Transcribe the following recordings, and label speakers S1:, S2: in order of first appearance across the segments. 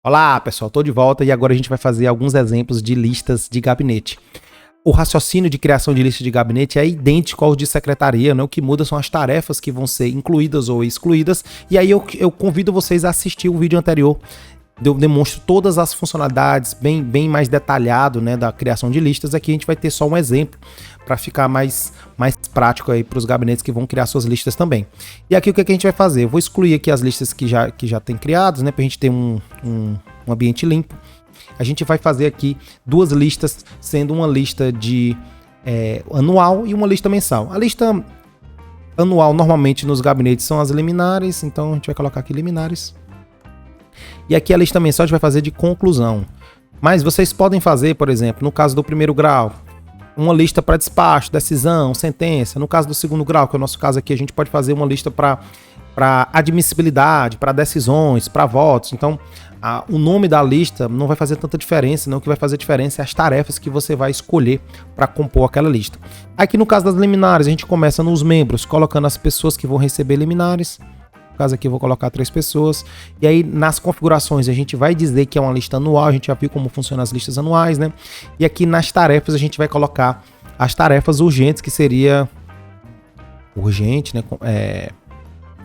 S1: Olá, pessoal, estou de volta e agora a gente vai fazer alguns exemplos de listas de gabinete. O raciocínio de criação de lista de gabinete é idêntico ao de secretaria, né? O que muda são as tarefas que vão ser incluídas ou excluídas. E aí eu convido vocês a assistir o vídeo anterior. Eu demonstro todas as funcionalidades bem mais detalhado, né, da criação de listas. Aqui a gente vai ter só um exemplo para ficar mais prático aí para os gabinetes que vão criar suas listas também. E aqui o que a gente vai fazer? Eu vou excluir aqui as listas que já tem criadas, né, para a gente ter um ambiente limpo. A gente vai fazer aqui duas listas, sendo uma lista de anual e uma lista mensal. A lista anual normalmente nos gabinetes são as liminares, então a gente vai colocar aqui liminares. E aqui a lista mensal a gente vai fazer de conclusão. Mas vocês podem fazer, por exemplo, no caso do primeiro grau, uma lista para despacho, decisão, sentença. No caso do segundo grau, que é o nosso caso aqui, a gente pode fazer uma lista para admissibilidade, para decisões, para votos. Então, o nome da lista não vai fazer tanta diferença, não. O que vai fazer diferença é as tarefas que você vai escolher para compor aquela lista. Aqui no caso das liminares, a gente começa nos membros, colocando as pessoas que vão receber liminares. No caso aqui eu vou colocar 3 pessoas. E aí nas configurações a gente vai dizer que é uma lista anual. A gente já viu como funcionam as listas anuais, né? E aqui nas tarefas a gente vai colocar as tarefas urgentes, que seria urgente, né?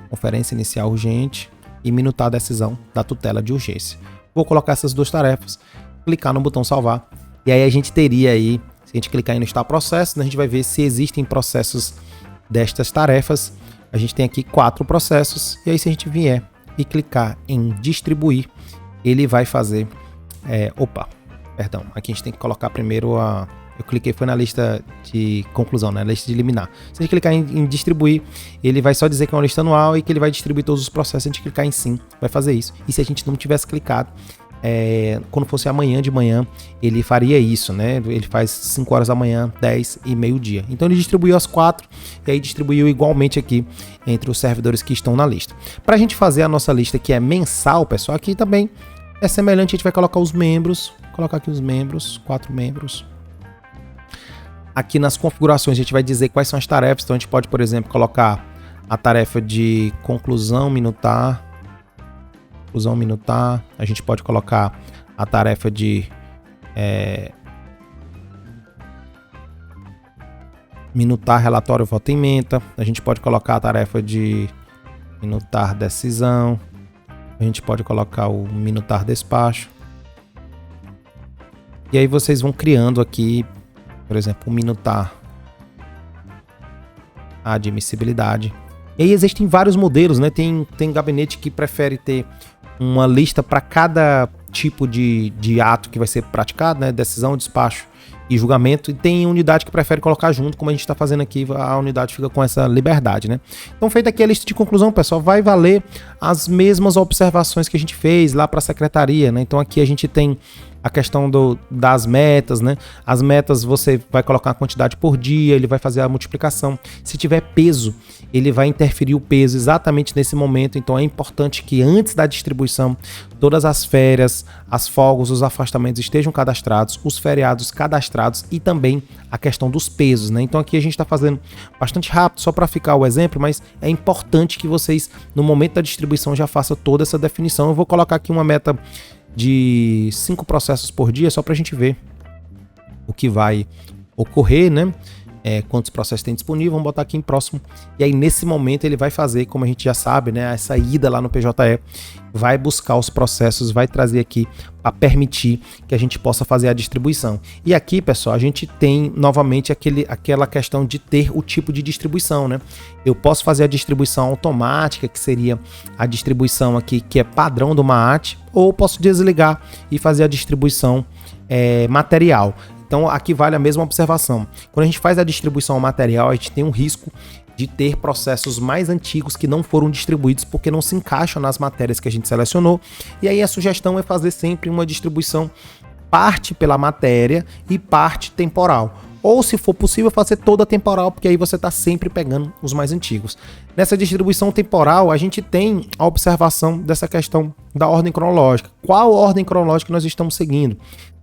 S1: Conferência inicial urgente e minutar a decisão da tutela de urgência. Vou colocar essas duas tarefas, clicar no botão salvar. E aí a gente teria aí, se a gente clicar em listar processos, né, a gente vai ver se existem processos destas tarefas. A gente tem aqui 4 processos, e aí se a gente vier e clicar em distribuir, ele vai fazer... aqui a gente tem que colocar primeiro eu cliquei foi na lista de conclusão, né? Lista de liminar. Se a gente clicar em distribuir, ele vai só dizer que é uma lista anual e que ele vai distribuir todos os processos. Se a gente clicar em sim, vai fazer isso. E se a gente não tivesse clicado, quando fosse amanhã de manhã, ele faria isso, né? Ele faz 5 horas da manhã, 10 e meio-dia. Então ele distribuiu as 4 e aí distribuiu igualmente aqui entre os servidores que estão na lista. Para a gente fazer a nossa lista que é mensal, pessoal, aqui também é semelhante. A gente vai colocar os membros, colocar aqui os membros, 4 membros. Aqui nas configurações a gente vai dizer quais são as tarefas. Então a gente pode, por exemplo, colocar a tarefa de conclusão minutar. A gente pode colocar a tarefa de minutar relatório voto ementa. A gente pode colocar a tarefa de minutar decisão. A gente pode colocar o minutar despacho. E aí vocês vão criando aqui, por exemplo, minutar a admissibilidade. E aí existem vários modelos, né? Tem gabinete que prefere ter uma lista para cada tipo de ato que vai ser praticado, né? Decisão, despacho e julgamento. E tem unidade que prefere colocar junto, como a gente está fazendo aqui, a unidade fica com essa liberdade, né? Então, feita aqui a lista de conclusão, pessoal, vai valer as mesmas observações que a gente fez lá para a secretaria, né? Então aqui a gente tem a questão das metas, né? As metas você vai colocar a quantidade por dia, ele vai fazer a multiplicação. Se tiver peso, ele vai interferir o peso exatamente nesse momento. Então é importante que antes da distribuição, todas as férias, as folgas, os afastamentos estejam cadastrados, os feriados cadastrados e também a questão dos pesos, né? Então aqui a gente está fazendo bastante rápido, só para ficar o exemplo, mas é importante que vocês, no momento da distribuição, já façam toda essa definição. Eu vou colocar aqui uma meta de 5 processos por dia, só para a gente ver o que vai ocorrer, né? Quantos processos tem disponível, vamos botar aqui em próximo. E aí nesse momento ele vai fazer, como a gente já sabe, né? Essa ida lá no PJE, vai buscar os processos, vai trazer aqui para permitir que a gente possa fazer a distribuição. E aqui, pessoal, a gente tem novamente aquela questão de ter o tipo de distribuição, né? Eu posso fazer a distribuição automática, que seria a distribuição aqui que é padrão do MAAT, ou posso desligar e fazer a distribuição material. Então aqui vale a mesma observação. Quando a gente faz a distribuição material, a gente tem um risco de ter processos mais antigos que não foram distribuídos porque não se encaixam nas matérias que a gente selecionou. E aí a sugestão é fazer sempre uma distribuição parte pela matéria e parte temporal. Ou, se for possível, fazer toda temporal, porque aí você está sempre pegando os mais antigos. Nessa distribuição temporal, a gente tem a observação dessa questão da ordem cronológica. Qual ordem cronológica nós estamos seguindo?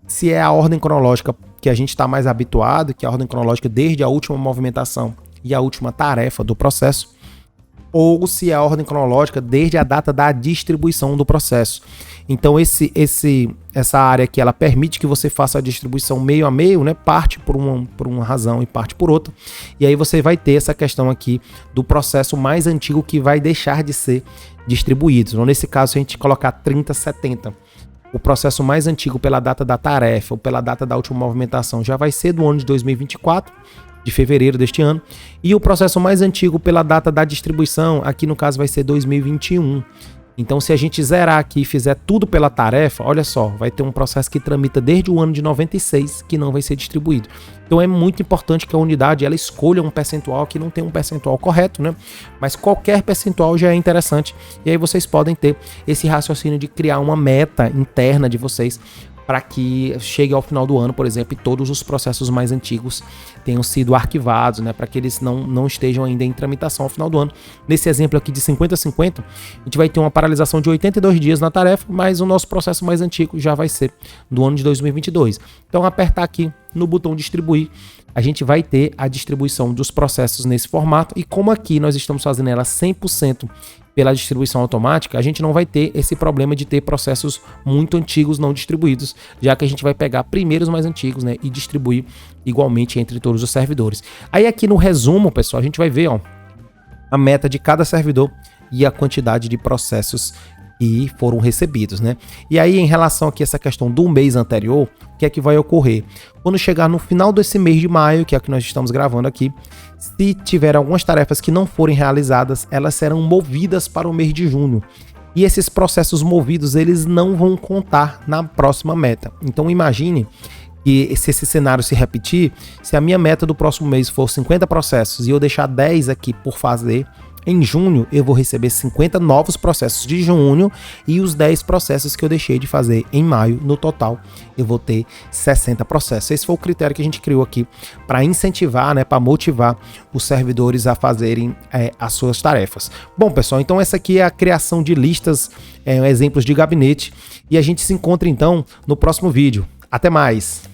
S1: Se é a ordem cronológica que a gente está mais habituado, que é a ordem cronológica desde a última movimentação e a última tarefa do processo, ou se é a ordem cronológica desde a data da distribuição do processo. Então essa área aqui, ela permite que você faça a distribuição meio a meio, né? Parte por uma razão e parte por outra. E aí você vai ter essa questão aqui do processo mais antigo que vai deixar de ser distribuído. Então nesse caso, se a gente colocar 3070, o processo mais antigo pela data da tarefa ou pela data da última movimentação já vai ser do ano de 2024, de fevereiro deste ano. E o processo mais antigo pela data da distribuição, aqui no caso vai ser 2021. Então, se a gente zerar aqui e fizer tudo pela tarefa, olha só, vai ter um processo que tramita desde o ano de 96 que não vai ser distribuído. Então, é muito importante que a unidade ela escolha um percentual que não tem um percentual correto, né? Mas qualquer percentual já é interessante. E aí vocês podem ter esse raciocínio de criar uma meta interna de vocês para que chegue ao final do ano, por exemplo, e todos os processos mais antigos tenham sido arquivados, né, para que eles não estejam ainda em tramitação ao final do ano. Nesse exemplo aqui de 50-50, a gente vai ter uma paralisação de 82 dias na tarefa, mas o nosso processo mais antigo já vai ser do ano de 2022. Então, apertar aqui no botão distribuir, a gente vai ter a distribuição dos processos nesse formato, e como aqui nós estamos fazendo ela 100% pela distribuição automática, a gente não vai ter esse problema de ter processos muito antigos não distribuídos, já que a gente vai pegar primeiro os mais antigos, né, e distribuir igualmente entre todos os servidores. Aí aqui no resumo, pessoal, a gente vai ver, ó, a meta de cada servidor e a quantidade de processos que foram recebidos, né? E aí, em relação aqui a essa questão do mês anterior, o que é que vai ocorrer? Quando chegar no final desse mês de maio, que é o que nós estamos gravando aqui, se tiver algumas tarefas que não forem realizadas, elas serão movidas para o mês de junho. E esses processos movidos, eles não vão contar na próxima meta. Então, imagine que se esse cenário se repetir, se a minha meta do próximo mês for 50 processos e eu deixar 10 aqui por fazer, em junho eu vou receber 50 novos processos de junho e os 10 processos que eu deixei de fazer em maio. No total eu vou ter 60 processos. Esse foi o critério que a gente criou aqui para incentivar, né, para motivar os servidores a fazerem as suas tarefas. Bom, pessoal, então essa aqui é a criação de listas, exemplos de gabinete, e a gente se encontra então no próximo vídeo. Até mais!